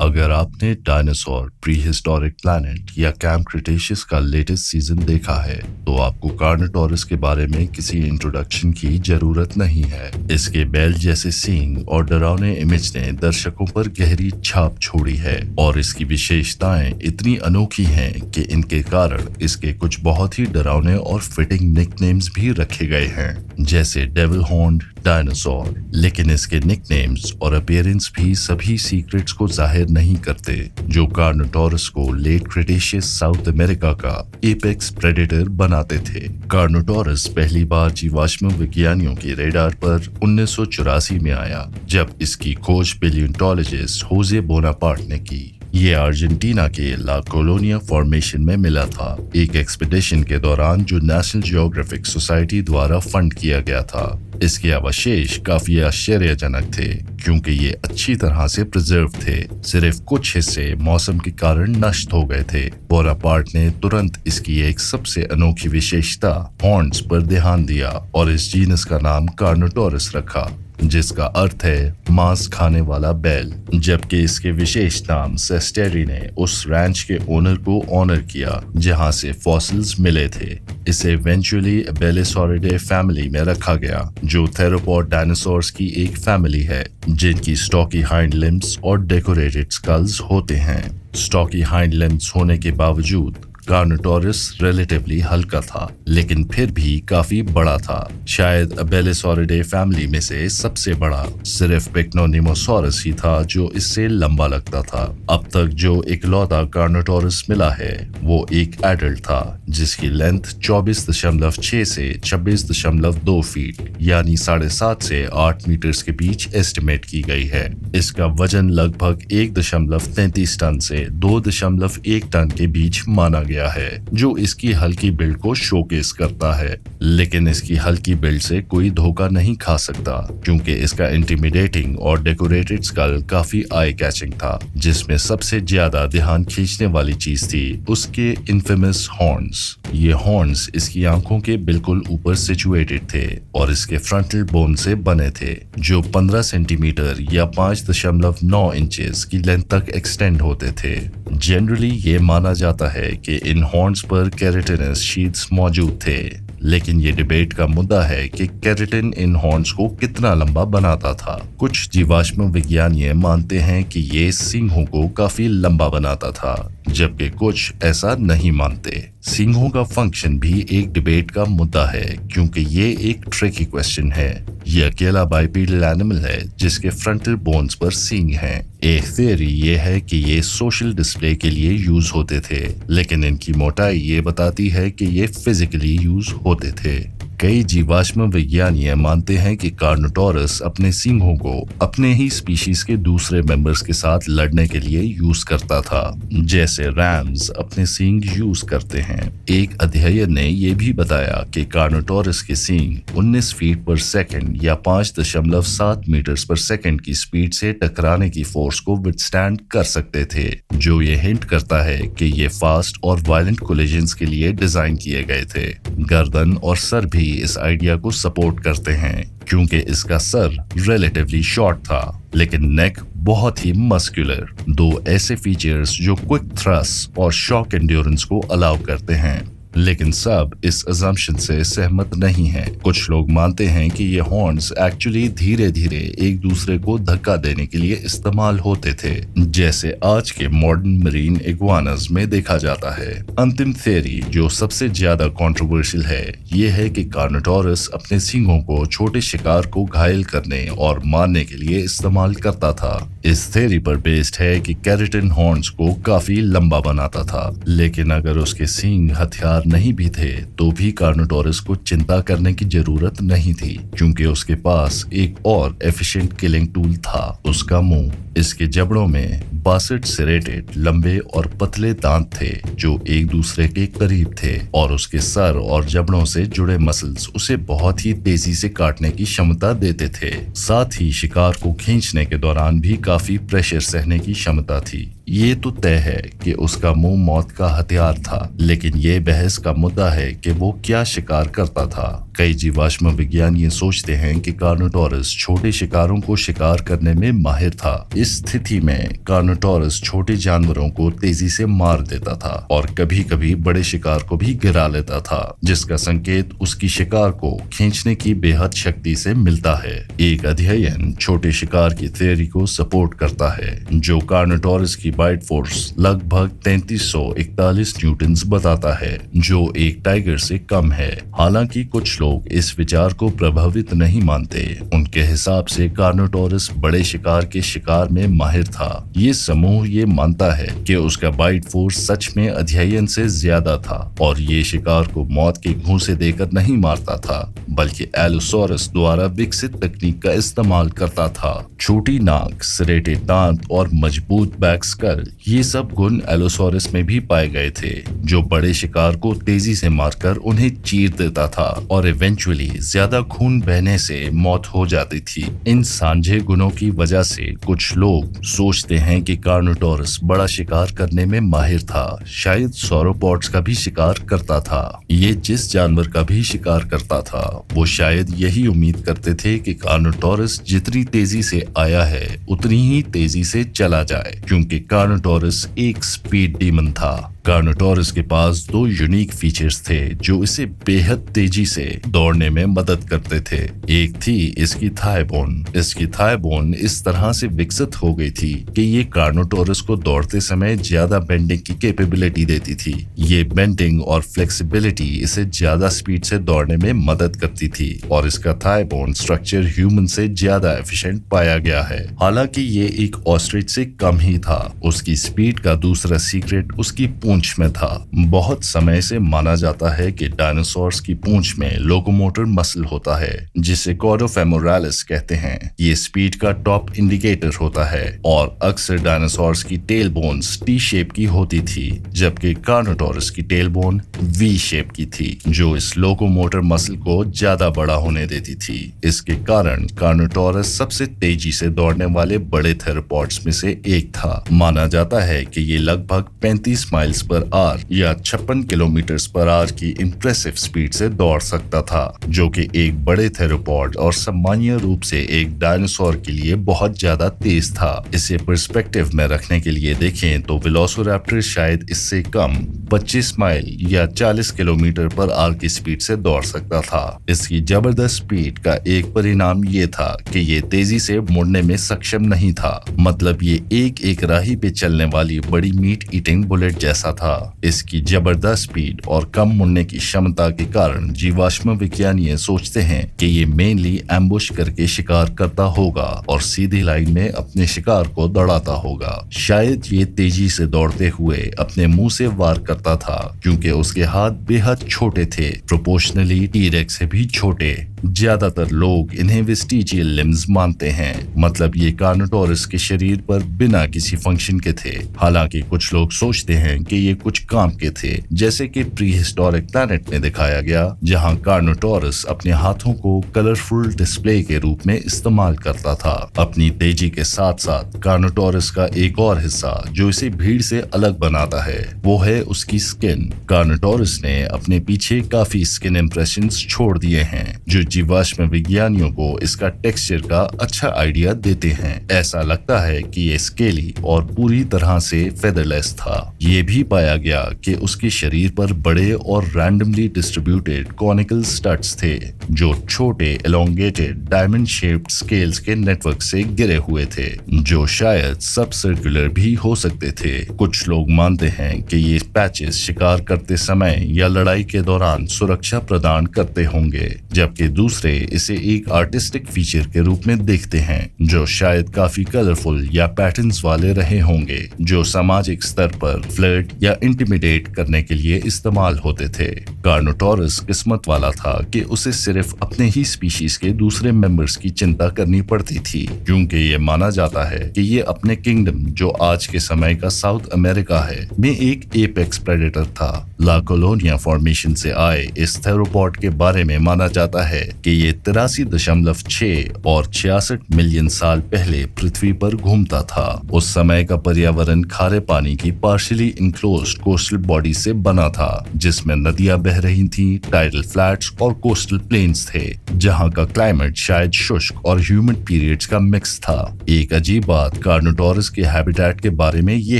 अगर आपने dinosaur, prehistoric planet या कैंप क्रिटेशियस का लेटेस्ट सीजन देखा है तो आपको कार्नोटोरस के बारे में किसी इंट्रोडक्शन की जरूरत नहीं है। इसके बैल जैसे सींग और डरावने इमेज ने दर्शकों पर गहरी छाप छोड़ी है और इसकी विशेषताएं इतनी अनोखी हैं कि इनके कारण इसके कुछ बहुत ही डरावने और फिटिंग निकनेम्स भी रखे गए हैं, जैसे डेविल हॉर्न्ड डायनासोर। लेकिन इसके निकनेम्स और अपीयरेंस भी सभी सीक्रेट्स को जाहिर नहीं करते, जो कार्नोटोरस को लेट क्रिटेशियस साउथ अमेरिका का एपेक्स प्रेडेटर बनाते थे। कार्नोटोरस पहली बार जीवाश्म विज्ञानियों के रेडार पर 1984 में आया, जब इसकी खोज पेलियोंटोलॉजिस्ट होजे बोनापार्ट ने की। ये अर्जेंटीना के ला कोलोनिया फॉर्मेशन में मिला था, एक एक्सपीडिशन के दौरान जो नेशनल जियोग्राफिक सोसाइटी द्वारा फंड किया गया था। इसके अवशेष काफी आश्चर्यजनक थे क्योंकि ये अच्छी तरह से प्रिजर्व थे, सिर्फ कुछ हिस्से मौसम के कारण नष्ट हो गए थे। बोनापार्ट ने तुरंत इसकी एक सबसे अनोखी विशेषता हॉर्न्स पर ध्यान दिया और इस जीनस का नाम कार्नोटोरस रखा, जिसका अर्थ है मांस खाने वाला बैल। जबकि इसके विशेष नाम सेस्टेरी ने उस रैंच के ओनर को ऑनर किया जहां से फॉसिल्स मिले थे। इसे इवेंचुअली बेलिसॉरिडे फैमिली में रखा गया, जो थेरोपॉड डायनासोर्स की एक फैमिली है जिनकी स्टॉकी हाइंड लिम्स और डेकोरेटेड स्कल्स होते हैं। स्टॉकी हाइंड लिम्स होने के बावजूद कार्नोटोरस रिलेटिवली हल्का था, लेकिन फिर भी काफी बड़ा था। शायद बेलिसॉरिडे फैमिली में से सबसे बड़ा सिर्फ पिक्नोनिमोसॉरस ही था जो इससे लंबा लगता था। अब तक जो इकलौता कार्नोटोरस मिला है वो एक एडल्ट था, जिसकी लेंथ 24.6 से 26.2 फीट यानी 7.5 से 8 मीटर्स के बीच एस्टिमेट की गई है। इसका वजन लगभग 1.33 टन से 2.1 टन के बीच माना गया है, जो इसकी हल्की बिल्ड को शोकेस करता है। लेकिन इसकी हल्की बिल्ड से कोई धोखा नहीं खा सकता क्योंकि इसका इंटिमिडेटिंग और डेकोरेटेड स्कल काफी आई कैचिंग था, जिसमें सबसे ज्यादा ध्यान खींचने वाली चीज थी उसके इन्फेमस हॉर्न्स। ये हॉर्न्स इसकी आंखों के बिल्कुल ऊपर सिचुएटेड थे और इसके फ्रंटल बोन से बने थे, जो 15 सेंटीमीटर या 5.9 इंचेस की लेंथ तक एक्सटेंड होते थे। जनरली ये माना जाता है कि इन हॉर्न्स पर केराटिनस शीट्स मौजूद थे, लेकिन ये डिबेट का मुद्दा है कि केराटिन इन हॉर्न्स को कितना लंबा बनाता था। कुछ जीवाश्म विज्ञानी मानते हैं कि ये सींगों को काफी लंबा बनाता था, जबकि कुछ ऐसा नहीं मानते। सींगों का फंक्शन भी एक डिबेट का मुद्दा है क्योंकि ये एक ट्रिकी क्वेश्चन है। ये अकेला बाइपेडल एनिमल है जिसके फ्रंटल बोन्स पर सींग हैं। एक थियरी ये है कि ये सोशल डिस्प्ले के लिए यूज होते थे, लेकिन इनकी मोटाई ये बताती है कि ये फिजिकली यूज होते थे। कई जीवाश्म विज्ञानी मानते हैं कि कार्नोटोरस अपने सींगों को अपने ही स्पीशीज के दूसरे मेंबर्स के साथ लड़ने के लिए यूज करता था, जैसे रैम्स अपने सींग यूज करते हैं। एक अध्ययन ने यह भी बताया कि कार्नोटोरस के सींग 19 फीट पर सेकंड या 5.7 मीटर्स पर सेकंड की स्पीड से टकराने की फोर्स को विथस्टैंड कर सकते थे, जो ये हिंट करता है कि ये फास्ट और वायलेंट कोलिजन्स के लिए डिजाइन किए गए थे। गर्दन और सर भी इस आइडिया को सपोर्ट करते हैं क्योंकि इसका सर रिलेटिवली शॉर्ट था, लेकिन नेक बहुत ही मस्कुलर। दो ऐसे फीचर्स जो क्विक थ्रस्ट और शॉक एंड्योरेंस को अलाउ करते हैं, लेकिन सब इस अजम्पशन से सहमत नहीं हैं। कुछ लोग मानते हैं कि ये हॉर्न्स एक्चुअली धीरे धीरे एक दूसरे को धक्का देने के लिए इस्तेमाल होते थे, जैसे आज के मॉडर्न मरीन इग्वानास में देखा जाता है। अंतिम थियरी जो सबसे ज्यादा कंट्रोवर्शियल है, ये है कि कार्नोटोरस अपने सींगों को छोटे शिकार को घायल करने और मारने के लिए इस्तेमाल करता था। इस थियरी पर बेस्ड है कि केराटिन हॉर्न्स को काफी लंबा बनाता था, लेकिन अगर उसके सींग हथियार नहीं भी थे तो भी कार्नोटोरस को चिंता करने की जरूरत नहीं थी क्योंकि उसके पास एक और एफिशिएंट किलिंग टूल था, उसका मुंह। इसके जबड़ों में 62 सेरेटेड लंबे और पतले दांत थे जो एक दूसरे के करीब थे, और उसके सर और जबड़ों से जुड़े मसल्स उसे बहुत ही तेजी से काटने की क्षमता देते थे। साथ ही शिकार को खींचने के दौरान भी काफी प्रेशर सहने की क्षमता थी। ये तो तय है कि उसका मुंह मौत का हथियार था, लेकिन ये बहस का मुद्दा है कि वो क्या शिकार करता था। कई जीवाश्म विज्ञानी सोचते हैं कि कार्नोटोरस छोटे शिकारों को शिकार करने में माहिर था, इस स्थिति में कार्नोटोरस छोटे जानवरों को तेजी से मार देता था और कभी कभी बड़े शिकार को भी गिरा लेता था, जिसका संकेत उसकी शिकार को खींचने की बेहद शक्ति से मिलता है। एक अध्ययन छोटे शिकार की थ्योरी को सपोर्ट करता है, जो कार्नोटोरस की बाइट फोर्स लगभग 3341 न्यूटन्स बताता है, जो एक टाइगर से कम है। हालांकि कुछ लोग इस विचार को प्रभावित नहीं मानते। उनके हिसाब से कार्नोटोरस बड़े शिकार के शिकार में माहिर था। ये समूह ये मानता है कि उसका बाइट फोर्स सच में अध्ययन से ज्यादा था और ये शिकार को मौत के घूंसे देकर नहीं मारता था, बल्कि एलोसोरस द्वारा विकसित तकनीक का इस्तेमाल करता था। छोटी नाक, सिरेटे दांत और मजबूत बैक स्कल, ये सब गुण एलोसोरस में भी पाए गए थे, जो बड़े शिकार को तेजी से मारकर उन्हें चीर देता था और इवेंचुअली ज्यादा खून बहने से मौत हो जाती थी। इन साझे गुणों की वजह से कुछ लोग सोचते हैं कि कार्नोटोरस बड़ा शिकार करने में माहिर था, शायद सौरोपॉड्स का भी शिकार करता था। ये जिस जानवर का भी शिकार करता था, वो शायद यही उम्मीद करते थे कि कार्नोटोरस जितनी तेजी से आया है उतनी ही तेजी से चला जाए, क्योंकि कार्नोटोरस एक स्पीड डीमन था। कार्नोटोरस के पास दो यूनिक फीचर्स थे जो इसे बेहद तेजी से दौड़ने में मदद करते थे। एक थी इसकी थाई बोन। इसकी थाई बोन इस तरह से विकसित हो गई थी कि ये कार्नोटोरस को दौड़ते समय ज्यादा बेंडिंग की कैपेबिलिटी देती थी। ये बेंडिंग और फ्लेक्सिबिलिटी इसे ज्यादा स्पीड से दौड़ने में मदद करती थी और इसका थाई बोन स्ट्रक्चर ह्यूमन से ज्यादा एफिशिएंट पाया गया है। हालांकि ये एक ऑस्ट्रिच से कम ही था। उसकी स्पीड का दूसरा सीक्रेट उसकी पूंछ में था। बहुत समय से माना जाता है कि डायनासोर्स की पूंछ में लोकोमोटर मसल होता है, जिसे कॉर्डोफेमोरालिस कहते हैं। ये स्पीड का टॉप इंडिकेटर होता है और अक्सर डायनासोर्स की टेल बोन्स टी शेप की होती थी, जबकि कार्नोटोरस की टेल बोन वी शेप की थी, जो इस लोकोमोटर मसल को ज्यादा बड़ा होने देती थी। इसके कारण कार्नोटोरस सबसे तेजी से दौड़ने वाले बड़े थेरोपॉड्स में से एक था। माना जाता है कि ये लगभग 35 माइल्स पर आवर या 56 किलोमीटर पर आवर की इंप्रेसिव स्पीड से दौड़ सकता था, जो कि एक बड़े थेरोपॉड और सामान्य रूप से एक डायनासोर के लिए बहुत ज्यादा तेज था। इसे पर्सपेक्टिव में रखने के लिए देखें तो वेलोसिराप्टर शायद इससे कम 25 माइल या 40 किलोमीटर पर आवर की स्पीड से दौड़ सकता था। इसकी जबरदस्त स्पीड का एक परिणाम ये था कि ये तेजी से मुड़ने में सक्षम नहीं था। मतलब ये एक राही पे चलने वाली बड़ी मीट ईटिंग बुलेट जैसा था। इसकी जबरदस्त स्पीड और कम मुड़ने की क्षमता के कारण जीवाश्म विज्ञानी सोचते हैं कि ये मेनली एम्बुश करके शिकार करता होगा और सीधी लाइन में अपने शिकार को दौड़ाता होगा। शायद ये तेजी से दौड़ते हुए अपने मुंह से वार करता था, क्योंकि उसके हाथ बेहद छोटे थे, प्रोपोर्शनली टी-रेक्स से भी छोटे। ज्यादातर लोग इन्हें वेस्टिजियल लिम्स मानते हैं, मतलब ये कार्नोटोरस के शरीर पर बिना किसी फंक्शन के थे। हालांकि कुछ लोग सोचते हैं कि ये कुछ काम के थे, जैसे कि प्री हिस्टोरिक प्लैनेट में दिखाया गया, जहां कार्नोटोरस अपने हाथों को कलरफुल डिस्प्ले के रूप में इस्तेमाल करता था। अपनी तेजी के साथ साथ कार्नोटोरस का एक और हिस्सा जो इसे भीड़ से अलग बनाता है, वो है उसकी स्किन। कार्नोटोरस ने अपने पीछे काफी स्किन इंप्रेशंस छोड़ दिए हैं, जो जीवाश्म विज्ञानियों को इसका टेक्सचर का अच्छा आइडिया देते हैं। ऐसा लगता है कि ये स्केली और पूरी तरह से फेदरलेस था। ये भी पाया गया कि उसके शरीर पर बड़े और रैंडमली डिस्ट्रीब्यूटेड कॉनिकल स्टड्स थे, जो छोटे एलोंगेटेड डायमंड शेप्ड स्केल्स के नेटवर्क से गिरे हुए थे, जो शायद सब सर्कुलर भी हो सकते थे। कुछ लोग मानते हैं कि ये पैचेस शिकार करते समय या लड़ाई के दौरान सुरक्षा प्रदान करते होंगे, जबकि दूसरे इसे एक आर्टिस्टिक फीचर के रूप में देखते हैं, जो शायद काफी कलरफुल या पैटर्न्स वाले रहे होंगे, जो सामाजिक स्तर पर फ्लर्ट या इंटिमिडेट करने के लिए इस्तेमाल होते थे। कार्नोटोरस किस्मत वाला था कि उसे सिर्फ अपने ही स्पीशीज के दूसरे मेंबर्स की चिंता करनी पड़ती थी, क्योंकि ये माना जाता है कि ये अपने किंगडम, जो आज के समय का साउथ अमेरिका है, में एक एपेक्स प्रेडेटर था। ला कोलोनिया फॉर्मेशन से आए इस थेरोपॉड के बारे में माना जाता है कि ये 83.6 और 66 मिलियन साल पहले पृथ्वी पर घूमता था। उस समय का पर्यावरण खारे पानी की पार्शियली इंक्लोज्ड कोस्टल बॉडी से बना था, जिसमें नदियां बह रही थीं, टाइडल फ्लैट्स और कोस्टल प्लेन्स थे, जहां का क्लाइमेट शायद शुष्क और ह्यूमिड पीरियड्स का मिक्स था। एक अजीब बात कार्नोटोरस के हैबिटेट के बारे में ये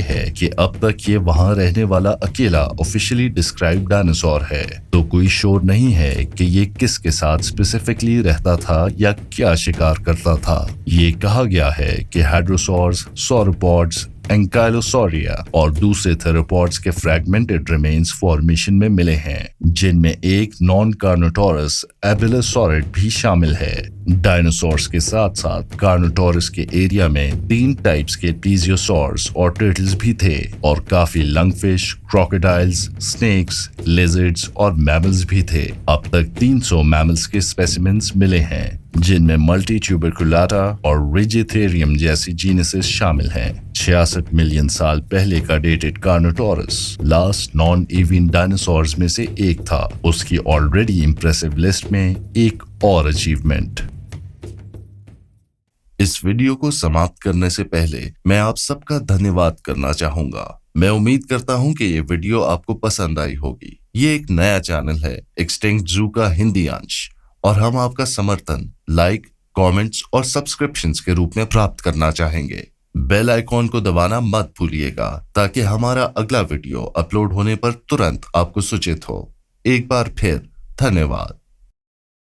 है कि अब तक ये वहां रहने वाला अकेला ऑफिशियली डिस्क्राइब्ड डायनासोर है, तो कोई श्योर नहीं है कि ये किसके साथ स्पेसिफिकली रहता था या क्या शिकार करता था। ये कहा गया है कि हेड्रोसॉर्स, सॉरोपॉड्स, एंकाइलोसॉरिया और दूसरे थेरोपॉड्स के फ्रैगमेंटेड रिमेन्स फॉर्मेशन में मिले हैं, जिनमें एक नॉन कार्नोटोरस एबिलोसॉरिड भी शामिल है। डायनासोर्स के साथ साथ कार्नोटोरस के एरिया में 3 टाइप्स के प्लीजियोसॉर्स और टर्टल्स भी थे, और काफी लंगफिश, क्रोकोडाइल्स, स्नेक्स, लिजर्ड्स और मैमल्स भी थे। अब तक 300 मैमल्स के स्पेसिमेंस मिले हैं, जिनमें मल्टी ट्यूबरकुलाटा और रिजिथेरियम जैसी जीनसेस शामिल हैं। 66 मिलियन साल पहले का dated Carnotaurus last non avian dinosaurs में से एक था। उसकी ऑलरेडी इंप्रेसिव लिस्ट में एक और अचीवमेंट। इस वीडियो को समाप्त करने से पहले मैं आप सबका धन्यवाद करना चाहूंगा। मैं उम्मीद करता हूं कि ये वीडियो आपको पसंद आई होगी। ये एक नया चैनल है एक्सटिंक्ट जू का हिंदी अंश, और हम आपका समर्थन लाइक, कमेंट्स और सब्सक्रिप्शंस के रूप में प्राप्त करना चाहेंगे। बेल आइकॉन को दबाना मत भूलिएगा ताकि हमारा अगला वीडियो अपलोड होने पर तुरंत आपको सूचित हो। एक बार फिर धन्यवाद।